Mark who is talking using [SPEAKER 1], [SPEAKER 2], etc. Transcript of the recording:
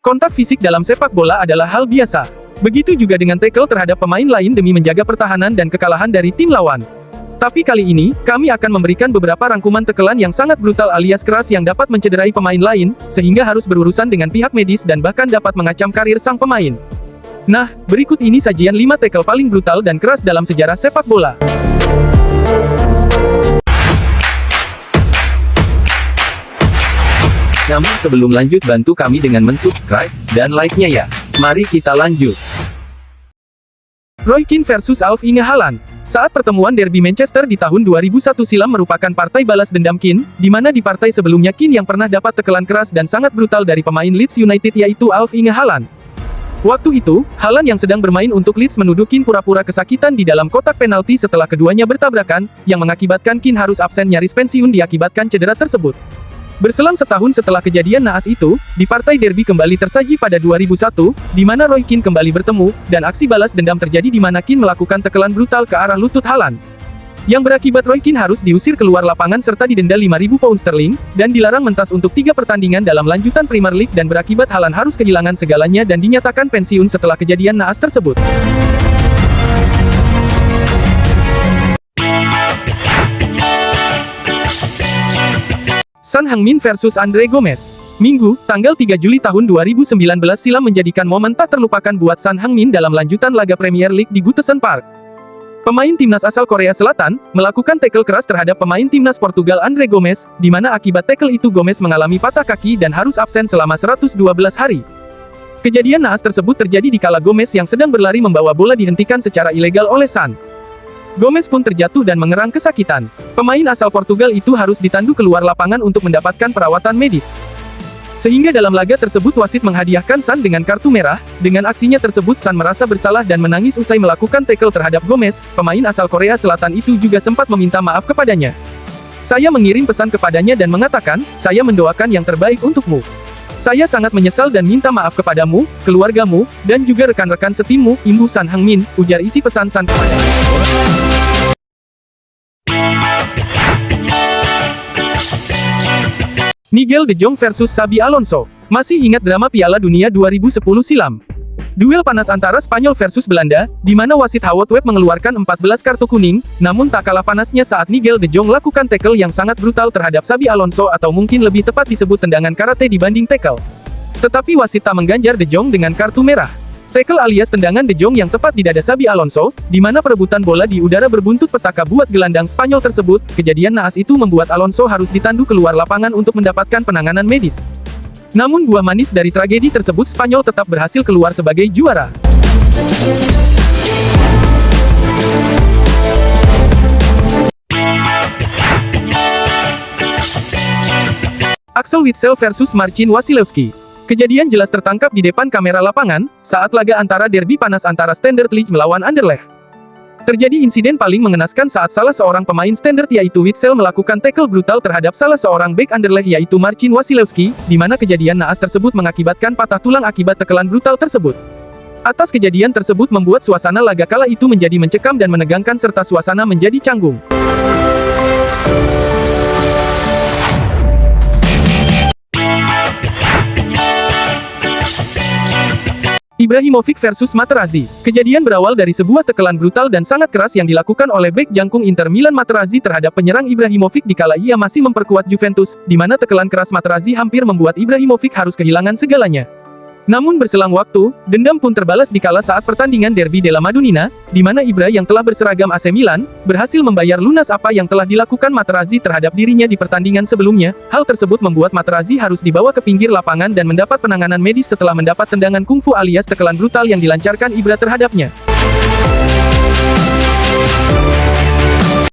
[SPEAKER 1] Kontak fisik dalam sepak bola adalah hal biasa. Begitu juga dengan tackle terhadap pemain lain demi menjaga pertahanan dan kekalahan dari tim lawan. Tapi kali ini, kami akan memberikan beberapa rangkuman tacklean yang sangat brutal alias keras yang dapat mencederai pemain lain, sehingga harus berurusan dengan pihak medis dan bahkan dapat mengancam karir sang pemain. Nah, berikut ini sajian 5 tackle paling brutal dan keras dalam sejarah sepak bola.
[SPEAKER 2] Namun sebelum lanjut bantu kami dengan mensubscribe, dan like-nya ya. Mari kita lanjut.
[SPEAKER 1] Roy Keane versus Alf-Inge Haaland. Saat pertemuan derby Manchester di tahun 2001 silam merupakan partai balas dendam Keane, di mana di partai sebelumnya Keane yang pernah dapat tekelan keras dan sangat brutal dari pemain Leeds United yaitu Alf-Inge Haaland. Waktu itu, Haaland yang sedang bermain untuk Leeds menuduh Keane pura-pura kesakitan di dalam kotak penalti setelah keduanya bertabrakan, yang mengakibatkan Keane harus absen nyaris pensiun diakibatkan cedera tersebut. Berselang setahun setelah kejadian naas itu, di partai derby kembali tersaji pada 2001, di mana Roy Keane kembali bertemu, dan aksi balas dendam terjadi di mana Keane melakukan tekelan brutal ke arah lutut Haaland. Yang berakibat Roy Keane harus diusir keluar lapangan serta didenda 5.000 pound sterling, dan dilarang mentas untuk 3 pertandingan dalam lanjutan Premier League dan berakibat Haaland harus kehilangan segalanya dan dinyatakan pensiun setelah kejadian naas tersebut. Son Heung-min versus Andre Gomez. Minggu, tanggal 3 Juli tahun 2019 silam menjadikan momen tak terlupakan buat Son Heung-min dalam lanjutan laga Premier League di Goodison Park. Pemain timnas asal Korea Selatan, melakukan tackle keras terhadap pemain timnas Portugal Andre Gomez, di mana akibat tackle itu Gomez mengalami patah kaki dan harus absen selama 112 hari. Kejadian naas tersebut terjadi di kala Gomez yang sedang berlari membawa bola dihentikan secara ilegal oleh Son. Gomez pun terjatuh dan mengerang kesakitan. Pemain asal Portugal itu harus ditandu keluar lapangan untuk mendapatkan perawatan medis. Sehingga dalam laga tersebut wasit menghadiahkan Son dengan kartu merah. Dengan aksinya tersebut Son merasa bersalah dan menangis usai melakukan tackle terhadap Gomez. Pemain asal Korea Selatan itu juga sempat meminta maaf kepadanya. Saya mengirim pesan kepadanya dan mengatakan, saya mendoakan yang terbaik untukmu. Saya sangat menyesal dan minta maaf kepadamu, keluargamu, dan juga rekan-rekan setimmu, imbu Son Heung-min, ujar isi pesan Son kepadanya. Miguel de Jong versus Xabi Alonso. Masih ingat drama Piala Dunia 2010 silam? Duel panas antara Spanyol versus Belanda, di mana wasit Howard Webb mengeluarkan 14 kartu kuning, namun tak kalah panasnya saat Miguel de Jong lakukan tackle yang sangat brutal terhadap Xabi Alonso atau mungkin lebih tepat disebut tendangan karate dibanding tackle. Tetapi wasit tak mengganjar de Jong dengan kartu merah. Tackle alias tendangan de Jong yang tepat di dada Xabi Alonso, di mana perebutan bola di udara berbuntut petaka buat gelandang Spanyol tersebut. Kejadian naas itu membuat Alonso harus ditandu keluar lapangan untuk mendapatkan penanganan medis. Namun buah manis dari tragedi tersebut Spanyol tetap berhasil keluar sebagai juara. Axel Witsel versus Marcin Wasilewski. Kejadian jelas tertangkap di depan kamera lapangan, saat laga antara derby panas antara Standard Liège melawan Anderlecht. Terjadi insiden paling mengenaskan saat salah seorang pemain Standard yaitu Witsel melakukan tackle brutal terhadap salah seorang bek Anderlecht yaitu Marcin Wasilewski, di mana kejadian naas tersebut mengakibatkan patah tulang akibat tekelan brutal tersebut. Atas kejadian tersebut membuat suasana laga kala itu menjadi mencekam dan menegangkan serta suasana menjadi canggung. Ibrahimovic versus Materazzi. Kejadian berawal dari sebuah tekelan brutal dan sangat keras yang dilakukan oleh bek jangkung Inter Milan Materazzi terhadap penyerang Ibrahimovic di kala ia masih memperkuat Juventus, di mana tekelan keras Materazzi hampir membuat Ibrahimovic harus kehilangan segalanya. Namun berselang waktu, dendam pun terbalas di kala saat pertandingan Derby della Madonnina, di mana Ibra yang telah berseragam AC Milan, berhasil membayar lunas apa yang telah dilakukan Materazzi terhadap dirinya di pertandingan sebelumnya. Hal tersebut membuat Materazzi harus dibawa ke pinggir lapangan dan mendapat penanganan medis setelah mendapat tendangan kungfu alias tekelan brutal yang dilancarkan Ibra terhadapnya.